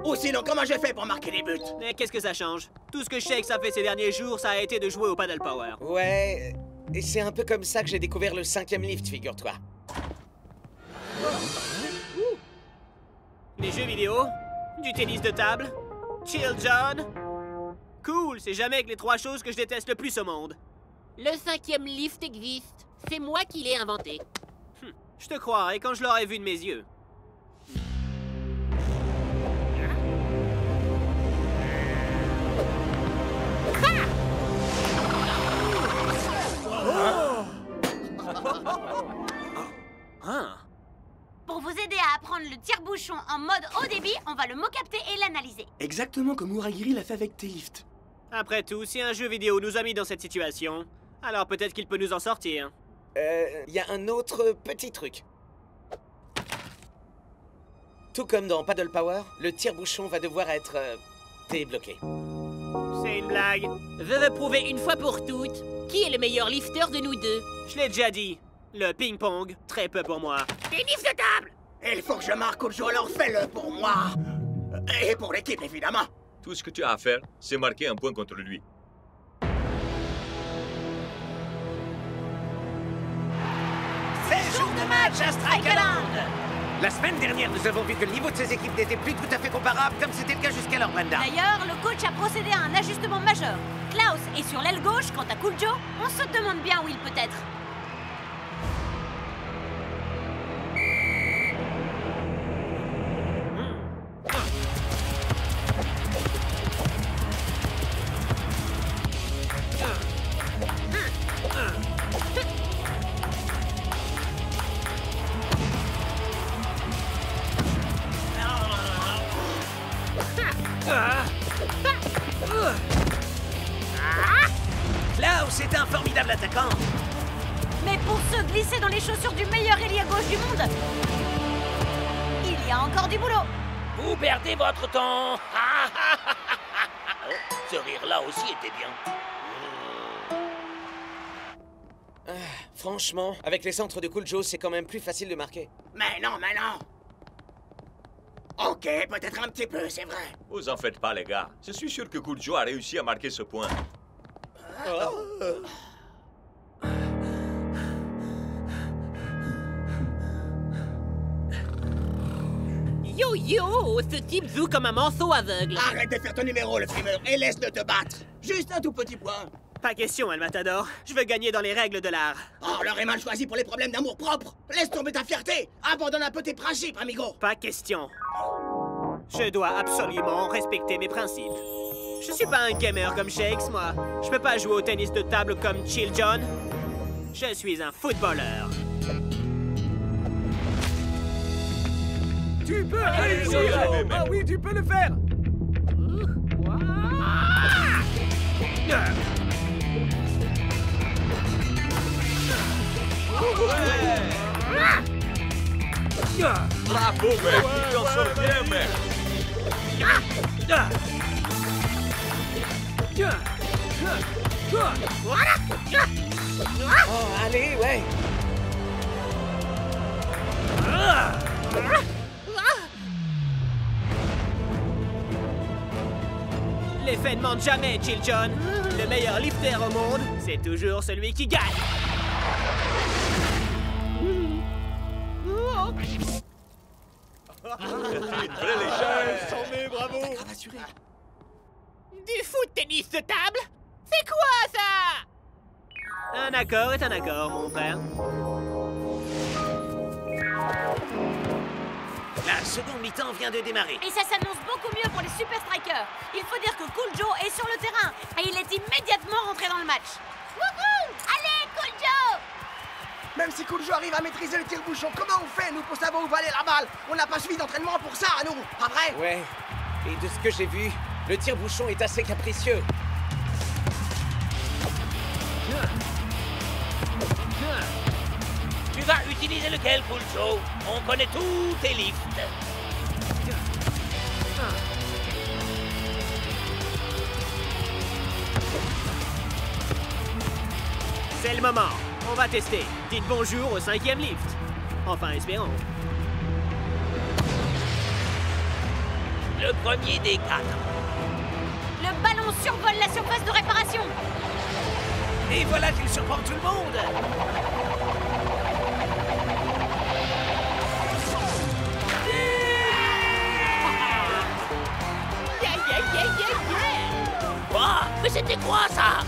Ou sinon, comment je fais pour marquer les buts? Mais qu'est-ce que ça change? Tout ce que Shakes a fait ces derniers jours, ça a été de jouer au paddle power. Ouais, et c'est un peu comme ça que j'ai découvert le 5e lift, figure-toi. Les jeux vidéo, du tennis de table, Chill John. Cool, c'est jamais que les 3 choses que je déteste le plus au monde. Le 5e lift existe. C'est moi qui l'ai inventé. Je te croirai quand je l'aurai vu de mes yeux. Pour vous aider à apprendre le tire-bouchon en mode haut débit, on va le mot-capter et l'analyser. Exactement comme Uragiri l'a fait avec tes lifts. Après tout, si un jeu vidéo nous a mis dans cette situation, alors peut-être qu'il peut nous en sortir. Il y a un autre petit truc. Tout comme dans Paddle Power, le tire-bouchon va devoir être débloqué. C'est une blague. Veux prouver une fois pour toutes qui est le meilleur lifter de nous deux. Je l'ai déjà dit. Le ping-pong, très peu pour moi. Des lifts de table! Il faut que je marque Cool Joe, alors fais-le pour moi. Et pour l'équipe, évidemment. Tout ce que tu as à faire, c'est marquer un point contre lui. C'est jour de match à Strikeland! La semaine dernière, nous avons vu que le niveau de ces équipes n'était plus tout à fait comparable, comme c'était le cas jusqu'alors, Brenda. D'ailleurs, le coach a procédé à un ajustement majeur. Klaus est sur l'aile gauche, quant à Cool Joe, on se demande bien où il peut être. Klaus est un formidable attaquant. Mais pour se glisser dans les chaussures du meilleur ailier gauche du monde, il y a encore du boulot. Vous perdez votre temps. Ce rire-là aussi était bien. Franchement, avec les centres de Cool Joe, c'est quand même plus facile de marquer. Mais non, mais non. Ok, peut-être un petit peu, c'est vrai. Vous en faites pas, les gars. Je suis sûr que Cool Joe a réussi à marquer ce point. Yo yo, ce type joue comme un manceau aveugle. Arrête de faire ton numéro, le frimeur, et laisse-le te battre. Juste un tout petit point. Pas question, El Matador. Je veux gagner dans les règles de l'art. Oh, l'heure est mal choisie pour les problèmes d'amour propre. Laisse tomber ta fierté. Abandonne un peu tes principes, amigo. Pas question. Je dois absolument respecter mes principes. Je suis pas un gamer comme Shakes, moi. Je peux pas jouer au tennis de table comme Chill John. Je suis un footballeur. Tu peux réussir! Ah oui, tu peux le faire! Bravo, mec! Tu t'en sors bien, mec! Oh, allez, ouais! Les faits ne mentent jamais, Chill John. Le meilleur lifter au monde, c'est toujours celui qui gagne. Bravo! Du foot tennis de table? C'est quoi ça? Un accord est un accord, mon frère. La seconde mi-temps vient de démarrer. Et ça s'annonce beaucoup mieux pour les Super Strikers. Il faut dire que Cool Joe est sur le terrain et il est immédiatement rentré dans le match. Wouhou! Allez, Cool Joe! Même si Cool Joe arrive à maîtriser le tire-bouchon, comment on fait, nous, pour savoir où va aller la balle? On n'a pas suivi d'entraînement pour ça, nous, pas vrai? Ouais. Et de ce que j'ai vu, le tire-bouchon est assez capricieux. Tu vas utiliser lequel, Cool Joe? On connaît tous tes lifts. C'est le moment. On va tester. Dites bonjour au 5e lift. Enfin, espérons. Le premier des 4. Le ballon survole la surface de réparation. Et voilà qu'il surprend tout le monde! Quoi? Mais c'était quoi, ça?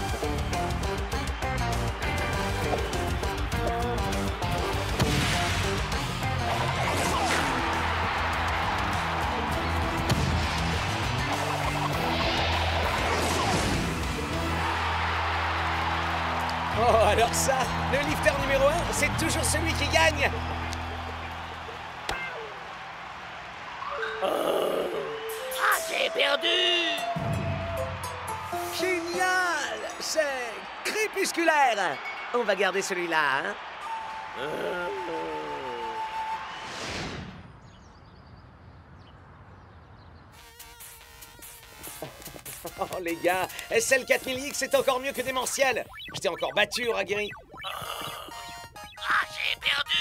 Oh, alors ça, le lifter numéro 1, c'est toujours celui qui gagne! Ah, j'ai perdu! Génial! C'est crépusculaire! On va garder celui-là, hein? Oh les gars, SL 4000X c'est encore mieux que démentiel. Je t'ai encore battu, Raguiri. Ah, j'ai perdu!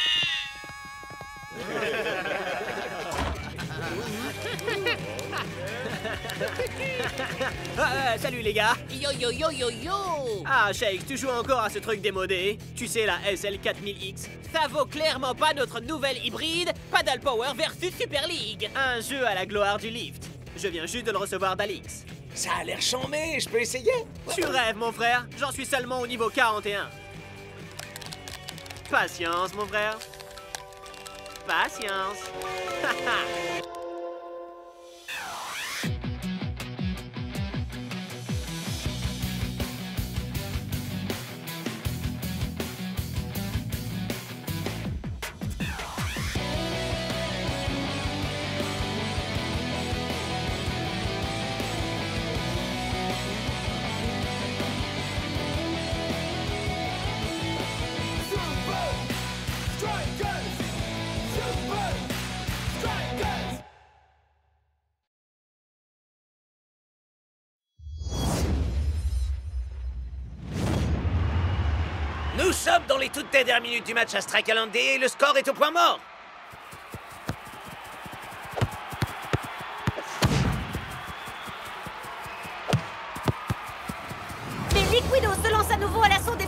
Salut les gars. Yo yo yo yo yo. Ah, Shake, tu joues encore à ce truc démodé? Tu sais, la SL 4000X. Ça vaut clairement pas notre nouvelle hybride Paddle Power versus Super League. Un jeu à la gloire du lift. Je viens juste de le recevoir d'Alix. Ça a l'air chambé, je peux essayer? Tu rêves, mon frère. J'en suis seulement au niveau 41. Patience, mon frère. Patience. Nous sommes dans les toutes dernières minutes du match à Strike Island et le score est au point mort.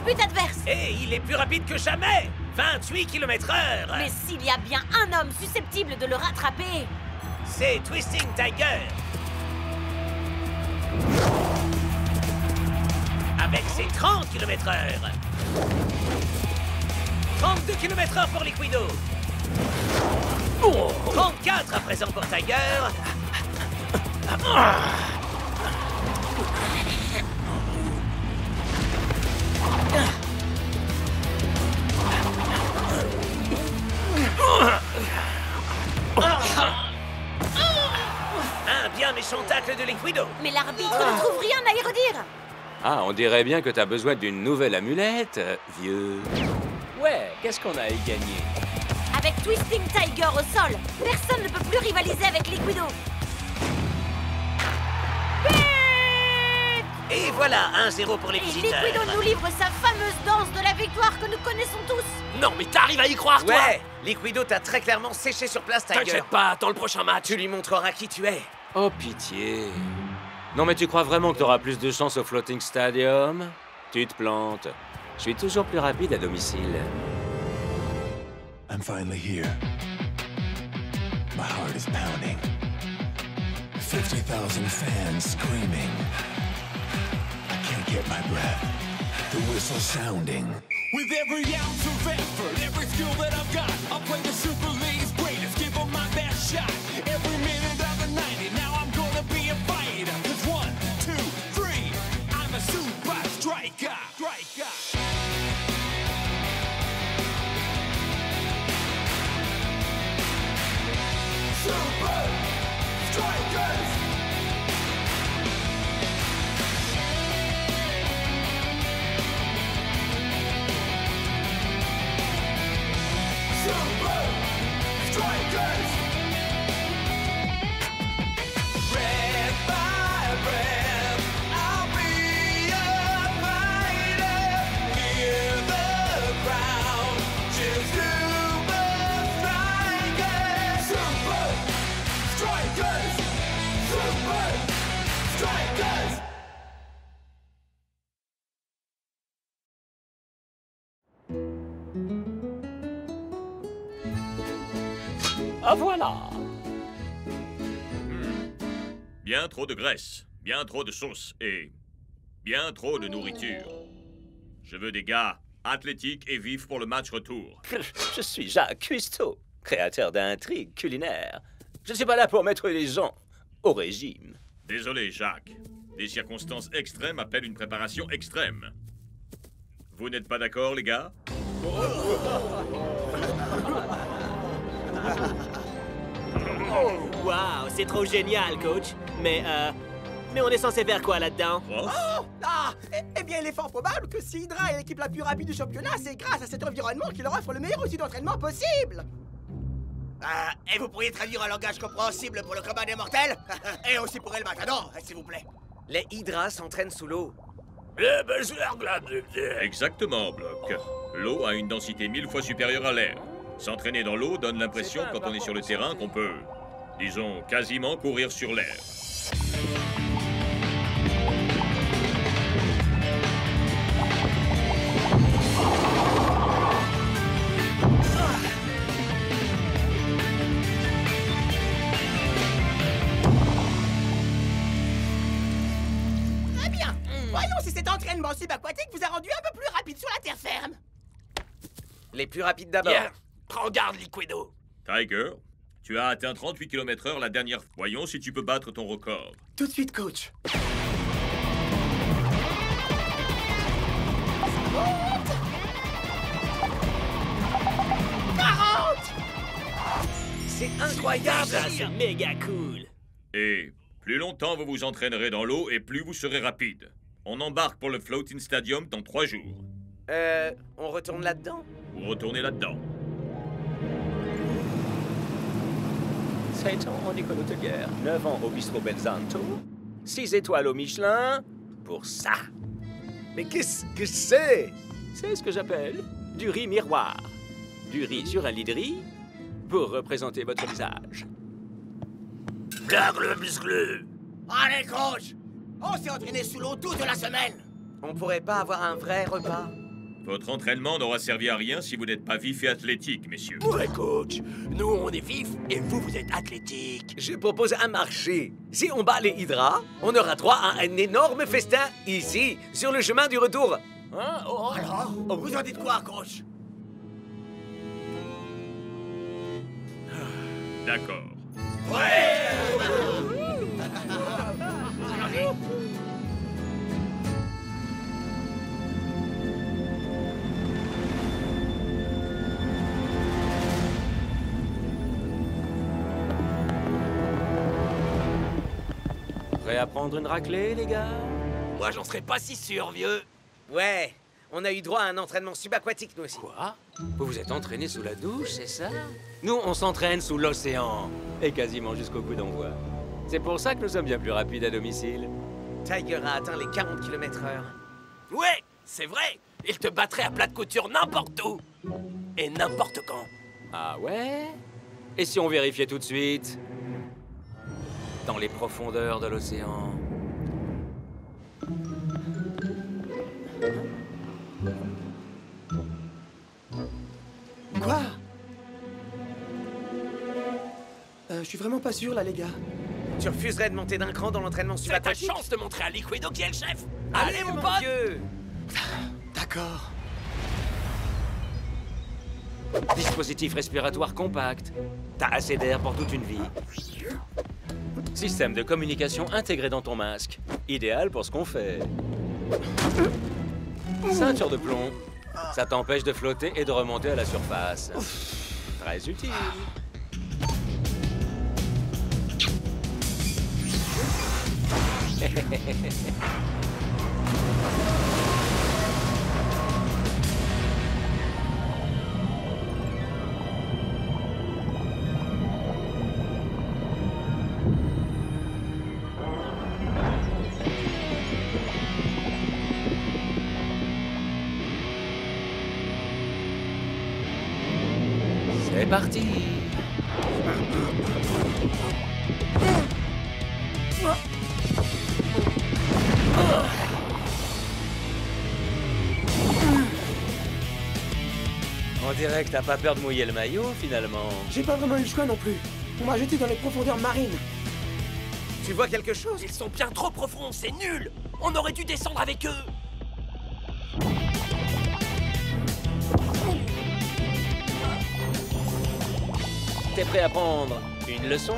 but adverse. Et il est plus rapide que jamais. 28 km/h. Mais s'il y a bien un homme susceptible de le rattraper... C'est Twisting Tiger. Avec ses 30 km/h. 32 km/h pour Liquido. 34 à présent pour Tiger. Un bien méchant tacle de Liquido. Mais l'arbitre ne trouve rien à y redire. Ah, on dirait bien que t'as besoin d'une nouvelle amulette, vieux. Ouais, qu'est-ce qu'on a à y gagner? Avec Twisting Tiger au sol, personne ne peut plus rivaliser avec Liquido. Et voilà, 1-0 pour les visiteurs. Liquido nous livre sa fameuse danse de la victoire que nous connaissons tous. Non, mais t'arrives à y croire, toi? Ouais, Liquido t'a très clairement séché sur place, Tiger. T'inquiète pas, attends le prochain match. Tu lui montreras qui tu es. Oh, pitié. Non, mais tu crois vraiment que t'auras plus de chance au Floating Stadium? Tu te plantes. Je suis toujours plus rapide à domicile. I'm finally here. My heart is pounding. 50,000 fans screaming. I can't get my breath. The whistle sounding. With every ounce of effort, every skill that I've got, I'll play the Super League's greatest, give them my best shot. Every minute of the 90, now I'm gonna be a fighter. 'Cause 1, 2, 3, I'm a super striker. Super Strikers! Super Strikers! Red by red, I'll be a fighter. Hear the crowd, cheer Super Strikers! Super Strikers! Super Strikers! Ah, voilà! Bien trop de graisse, bien trop de sauce et bien trop de nourriture. Je veux des gars athlétiques et vifs pour le match retour. Je suis Jacques Cousteau, créateur d'intrigues culinaires. Je ne suis pas là pour mettre les gens au régime. Désolé, Jacques. Des circonstances extrêmes appellent une préparation extrême. Vous n'êtes pas d'accord, les gars? Waouh, c'est trop génial, coach. Mais on est censé faire quoi là-dedans? Eh bien, il est fort probable que si Hydra est l'équipe la plus rapide du championnat, c'est grâce à cet environnement qui leur offre le meilleur outil d'entraînement possible. Et vous pourriez traduire un langage compréhensible pour le combat des mortels? Et aussi pour El Matador, s'il vous plaît. Les Hydras s'entraînent sous l'eau. Exactement, Block. L'eau a une densité 1000 fois supérieure à l'air. S'entraîner dans l'eau donne l'impression, quand on est sur le terrain, qu'on peut, disons, quasiment courir sur l'air. Très bien. Voyons si cet entraînement subaquatique vous a rendu un peu plus rapide sur la terre ferme. Les plus rapides d'abord. Bien. Prends garde, Liquido. Tiger, tu as atteint 38 km/h la dernière fois. Voyons si tu peux battre ton record. Tout de suite, coach. C'est incroyable! Ça, c'est méga cool! Et plus longtemps vous vous entraînerez dans l'eau et plus vous serez rapide. On embarque pour le Floating Stadium dans 3 jours. On retourne là-dedans? Vous retournez là-dedans. Satan Nicolo Teguer, 9 ans au bistrot Belzanto, 6 étoiles au Michelin, pour ça. Mais qu'est-ce que c'est? C'est ce que j'appelle du riz miroir. Du riz sur un lit de riz pour représenter votre visage. Blague le musclé! Allez, coach! On s'est entraîné sous l'eau toute la semaine! On pourrait pas avoir un vrai repas? Votre entraînement n'aura servi à rien si vous n'êtes pas vif et athlétique, messieurs. Ouais, coach. Nous, on est vifs et vous, vous êtes athlétique. Je propose un marché. Si on bat les hydras, on aura droit à un énorme festin ici, sur le chemin du retour. Hein? Oh, alors, vous en dites quoi, coach? D'accord. Prêt à prendre une raclée, les gars? Moi, j'en serais pas si sûr, vieux. Ouais, on a eu droit à un entraînement subaquatique, nous aussi. Quoi? Vous vous êtes entraîné sous la douche, c'est ça? Nous, on s'entraîne sous l'océan, et quasiment jusqu'au coup d'envoi. C'est pour ça que nous sommes bien plus rapides à domicile. Tiger a atteint les 40 km/h. Ouais, c'est vrai. Il te battrait à plat de couture n'importe où. Et n'importe quand. Ah ouais? Et si on vérifiait tout de suite? Dans les profondeurs de l'océan. Quoi? Je suis vraiment pas sûr, là, les gars. Tu refuserais de monter d'un cran dans l'entraînement C'est ta subaquatique? chance de montrer à Liquido qui est le chef. Allez, mon pote. vieux! D'accord. Dispositif respiratoire compact. T'as assez d'air pour toute une vie. Système de communication intégré dans ton masque. Idéal pour ce qu'on fait. Ceinture de plomb. Ça t'empêche de flotter et de remonter à la surface. Très utile. C'est parti. On dirait que t'as pas peur de mouiller le maillot, finalement. J'ai pas vraiment eu le choix non plus. On m'a jeté dans les profondeurs marines. Tu vois quelque chose? Ils sont bien trop profonds, c'est nul. On aurait dû descendre avec eux. T'es prêt à prendre une leçon?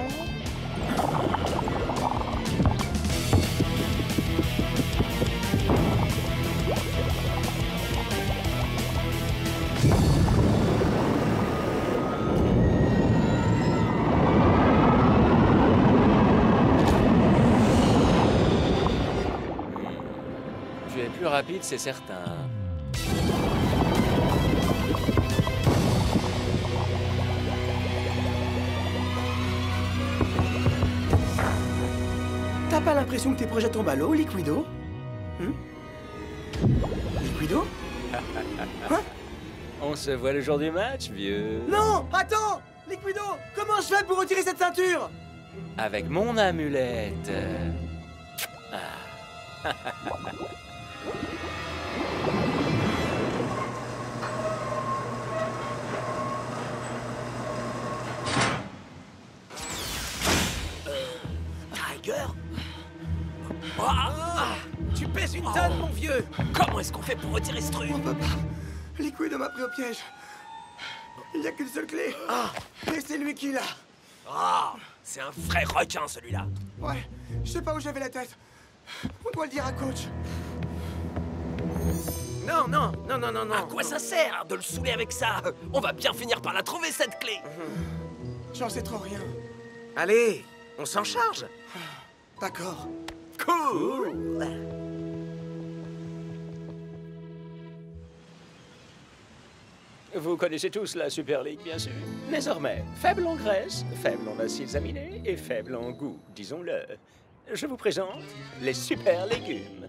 Tu es plus rapide, c'est certain. T'as pas l'impression que tes projets tombent à l'eau, Liquido? Liquido? Hein? On se voit le jour du match, vieux. Non! Attends! Liquido! Comment je fais pour retirer cette ceinture? Avec mon amulette. Ah. Tiger? Tu pèses une tonne, mon vieux! Comment est-ce qu'on fait pour retirer ce truc? On peut pas. Liquido m'a pris au piège. Il y a qu'une seule clé. Et c'est lui qui l'a. Ah, c'est un vrai requin, celui-là. Ouais, je sais pas où j'avais la tête. On doit le dire à coach. Non, non, non, non, non, non. À quoi ça sert de le saouler avec ça? On va bien finir par la trouver, cette clé. J'en sais trop rien. Allez, on s'en charge. D'accord. Cool. Vous connaissez tous la Super League, bien sûr. Désormais, faible en graisse, faible en acides aminés et faible en goût, disons-le. Je vous présente les super légumes.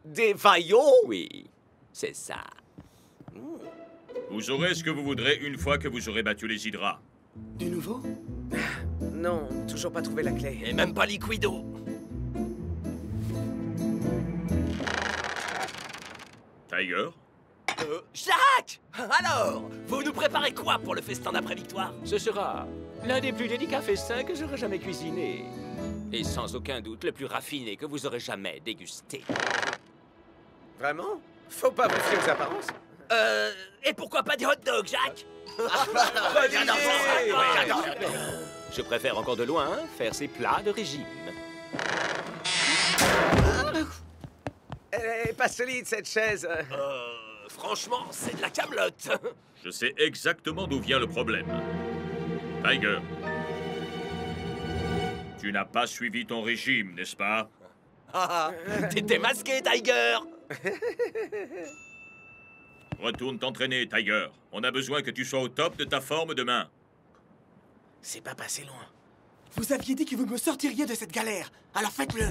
Des vaillots? Oui, c'est ça. Vous aurez ce que vous voudrez une fois que vous aurez battu les hydras. Du nouveau? Non, toujours pas trouvé la clé. Et même pas Liquido. Tiger? Jacques! Alors, vous nous préparez quoi pour le festin d'après-victoire? Ce sera l'un des plus délicats festins que j'aurai jamais cuisiné. Et sans aucun doute le plus raffiné que vous aurez jamais dégusté. Vraiment? Faut pas vous fier aux apparences. Et pourquoi pas des hot dogs, Jacques? Je préfère encore de loin faire ces plats de régime. Elle est pas solide, cette chaise. Franchement, c'est de la camelote. Je sais exactement d'où vient le problème. Tiger. Tu n'as pas suivi ton régime, n'est-ce pas? T'es démasqué, Tiger. Retourne t'entraîner, Tiger. On a besoin que tu sois au top de ta forme demain. C'est pas passé loin. Vous aviez dit que vous me sortiriez de cette galère, alors faites-le.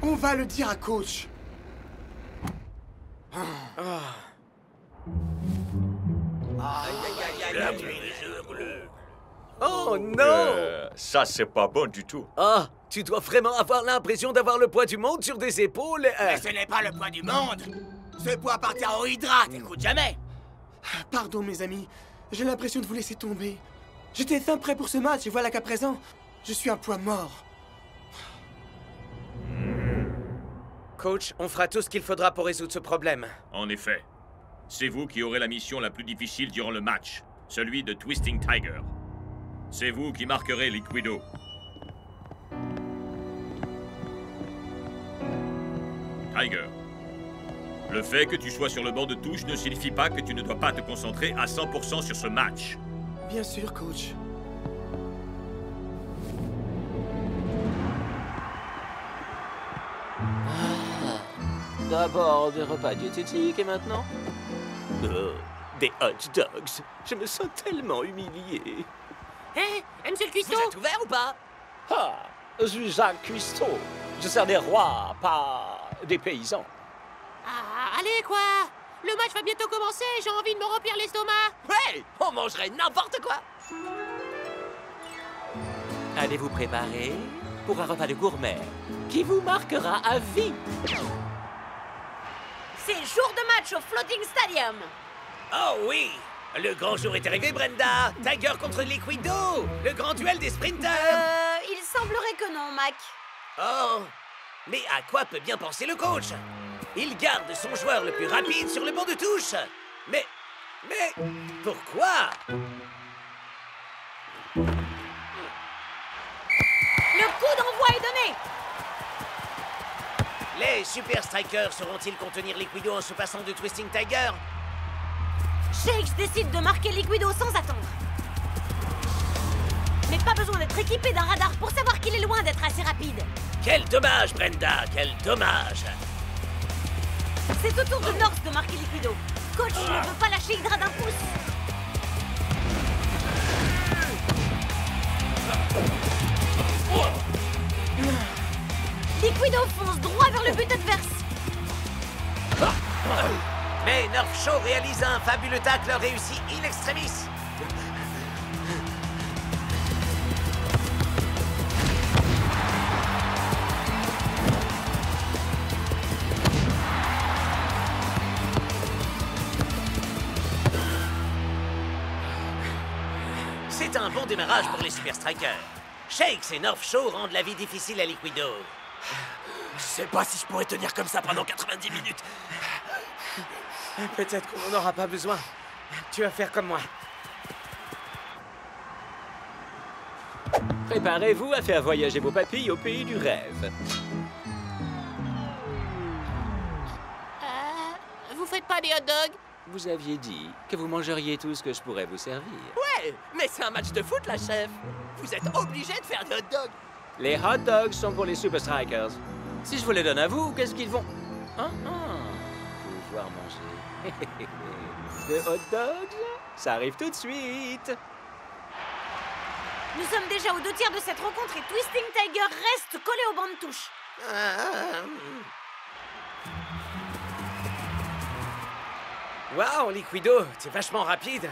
On va le dire à coach. Oh non! Ça, c'est pas bon du tout. Ah, tu dois vraiment avoir l'impression d'avoir le poids du monde sur des épaules. Mais ce n'est pas le poids du monde. Ce poids appartient aux hydrates, écoute jamais. Pardon, mes amis. J'ai l'impression de vous laisser tomber. J'étais fin prêt pour ce match et voilà qu'à présent, je suis un poids mort. Coach, on fera tout ce qu'il faudra pour résoudre ce problème. En effet. C'est vous qui aurez la mission la plus difficile durant le match, celui de Twisting Tiger. C'est vous qui marquerez Liquido. Tiger, le fait que tu sois sur le banc de touche ne signifie pas que tu ne dois pas te concentrer à 100% sur ce match. Bien sûr, coach. D'abord des repas diététiques et maintenant des hot dogs. Je me sens tellement humilié. Hé, monsieur le cuistot! Vous êtes ouvert ou pas? Ah, je suis Jacques Cuistot. Je sers des rois, pas des paysans. Ah, allez, quoi! Le match va bientôt commencer, j'ai envie de me remplir l'estomac! Ouais, on mangerait n'importe quoi! Allez vous préparer pour un repas de gourmet qui vous marquera à vie. C'est jour de match au Floating Stadium. Oh oui! Le grand jour est arrivé, Brenda! Tiger contre Liquido! Le grand duel des sprinters! Il semblerait que non, Mac. Oh! Mais à quoi peut bien penser le coach? Il garde son joueur le plus rapide sur le banc de touche! Mais pourquoi? Le coup d'envoi est donné! Les Super Strikers sauront-ils contenir Liquido en se passant de Twisting Tiger? Shakes décide de marquer Liquido sans attendre. Mais pas besoin d'être équipé d'un radar pour savoir qu'il est loin d'être assez rapide. Quel dommage, Brenda! Quel dommage! C'est au tour de North de marquer Liquido. Coach ne veut pas lâcher Hydra d'un pouce. Liquido fonce droit vers le but adverse. Mais North Show réalise un fabuleux tacle réussi in extremis. C'est un bon démarrage pour les Super Strikers. Shakes et North Show rendent la vie difficile à Liquido. Je sais pas si je pourrais tenir comme ça pendant 90 minutes. Peut-être qu'on n'en aura pas besoin. Tu vas faire comme moi. Préparez-vous à faire voyager vos papilles au pays du rêve. des hot dogs? Vous aviez dit que vous mangeriez tout ce que je pourrais vous servir. Ouais, mais c'est un match de foot, la chef. Vous êtes obligé de faire des hot dogs. Les hot dogs sont pour les Super Strikers. Si je vous les donne à vous, qu'est-ce qu'ils vont pouvoir manger. Des hot dogs? Ça arrive tout de suite. Nous sommes déjà aux 2 tiers de cette rencontre et Twisting Tiger reste collé au banc de touche. Waouh, Liquido, t'es vachement rapide.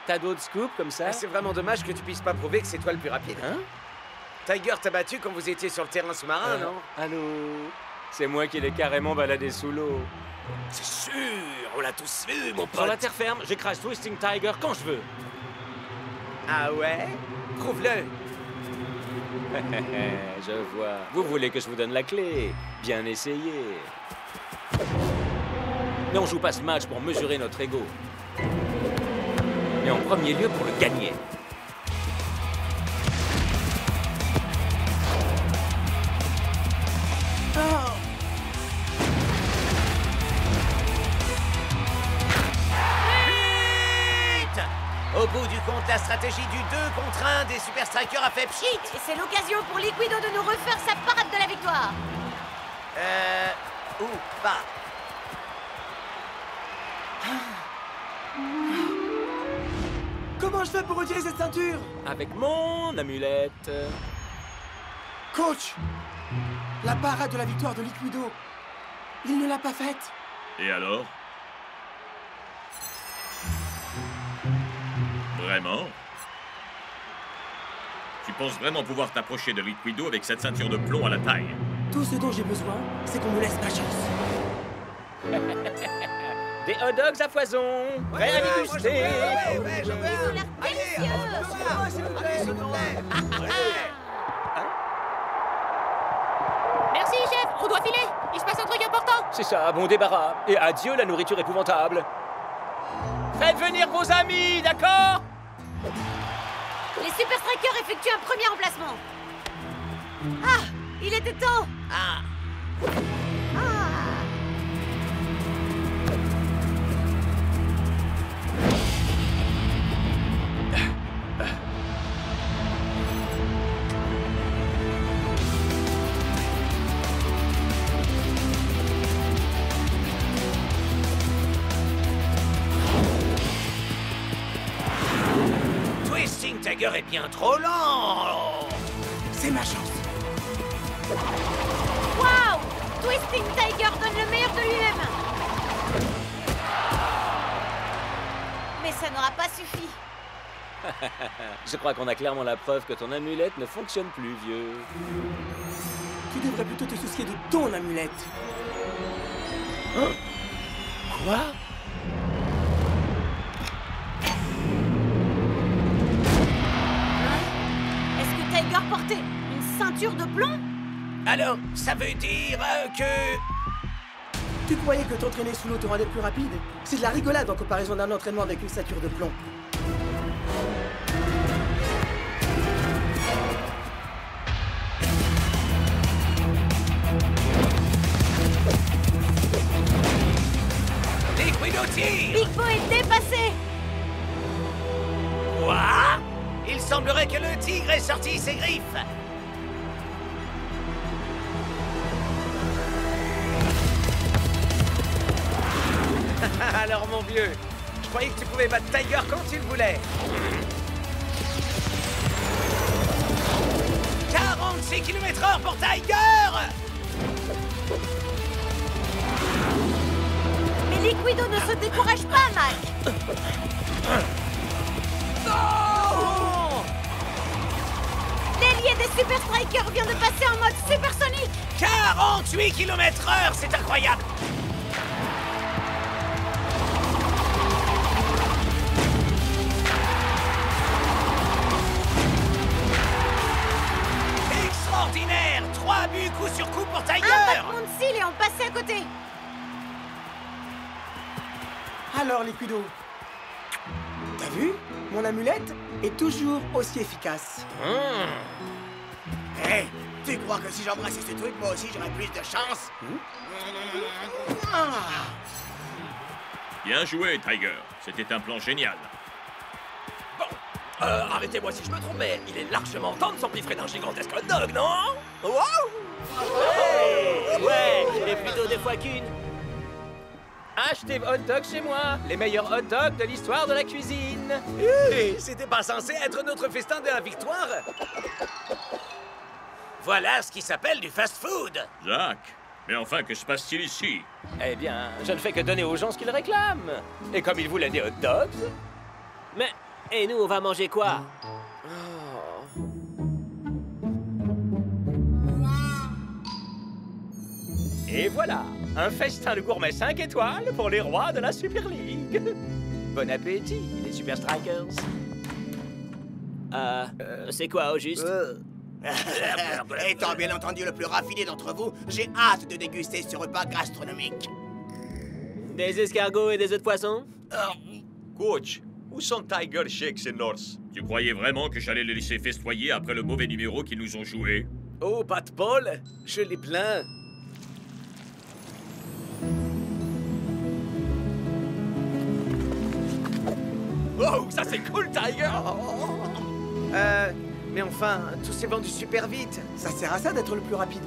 T'as d'autres scoops comme ça? C'est vraiment dommage que tu puisses pas prouver que c'est toi le plus rapide. Tiger t'a battu quand vous étiez sur le terrain sous-marin, non? Allô? C'est moi qui l'ai carrément baladé sous l'eau. C'est sûr, on l'a tous vu, mon pote. Sur la terre ferme, j'écrase Twisting Tiger quand je veux. Ah ouais? Prouve-le. Je vois. Vous voulez que je vous donne la clé? Bien essayé. Mais on joue pas ce match pour mesurer notre ego. Mais en premier lieu pour le gagner. Au bout du compte, la stratégie du 2 contre 1 des Super Strikers a fait pchit. Et c'est l'occasion pour Liquido de nous refaire sa parade de la victoire. Ou pas. Comment je fais pour retirer cette ceinture? Avec mon amulette. Coach! La parade de la victoire de Liquido, il ne l'a pas faite. Et alors? Vraiment? Tu penses vraiment pouvoir t'approcher de Liquido avec cette ceinture de plomb à la taille? Tout ce dont j'ai besoin, c'est qu'on me laisse ma chance. Des hot dogs à foison, prêts à déguster. Ils ont l'air délicieux. Merci, chef, on doit filer. Il se passe un truc important. C'est ça, bon débarras. Et adieu la nourriture épouvantable. Faites venir vos amis, d'accord? Les Super Strikers effectuent un premier emplacement. Ah, il était temps. Twisting Tiger est bien trop lent. C'est ma chance. Waouh! Twisting Tiger donne le meilleur de lui-même. Mais ça n'aura pas suffi. Je crois qu'on a clairement la preuve que ton amulette ne fonctionne plus, vieux. Tu devrais plutôt te soucier de ton amulette. Quoi? Est-ce que Tiger portait une ceinture de plomb? Alors, ça veut dire que... Tu croyais que t'entraîner sous l'eau te rendait plus rapide? C'est de la rigolade en comparaison d'un entraînement avec une ceinture de plomb. Liquido tire! Big Bo est dépassé! Quoi? Il semblerait que le tigre ait sorti ses griffes. Alors, mon vieux, je croyais que tu pouvais battre Tiger quand tu le voulais. 46 km/h pour Tiger! Mais Liquido ne se décourage pas, Mac! Non! L'ailier des Super Strikers vient de passer en mode supersonique! 48 km/h, c'est incroyable! Extraordinaire! 3 buts coup sur coup pour Tiger! Un battement de cils et on passait à côté! Alors, Liquido, t'as vu? Mon amulette est toujours aussi efficace. Hé, tu crois que si j'embrassais ce truc, moi aussi j'aurais plus de chance? Bien joué, Tiger. C'était un plan génial. Arrêtez-moi si je me trompe, mais il est largement temps de s'empiffrer d'un gigantesque hot dog, non? Wow! Ouais, et plutôt 2 fois qu'une. Achetez hot dogs chez moi, les meilleurs hot dogs de l'histoire de la cuisine. C'était pas censé être notre festin de la victoire. Voilà ce qui s'appelle du fast-food. Zach, mais enfin, que se passe-t-il ici? Eh bien, je ne fais que donner aux gens ce qu'ils réclament. Et comme ils voulaient des hot dogs... Mais, et nous, on va manger quoi? Et voilà, un festin de gourmet 5 étoiles pour les rois de la Super League. Bon appétit, les Super Strikers. C'est quoi, au juste? Étant bien entendu le plus raffiné d'entre vous, j'ai hâte de déguster ce repas gastronomique. Des escargots et des œufs de poisson? Coach, où sont Tiger, Shakes et Norse? Tu croyais vraiment que j'allais les laisser festoyer après le mauvais numéro qu'ils nous ont joué? Oh, Pat Paul, je les plains. Oh, ça c'est cool, Tiger! Mais enfin, tout s'est vendu super vite. Ça sert à ça d'être le plus rapide.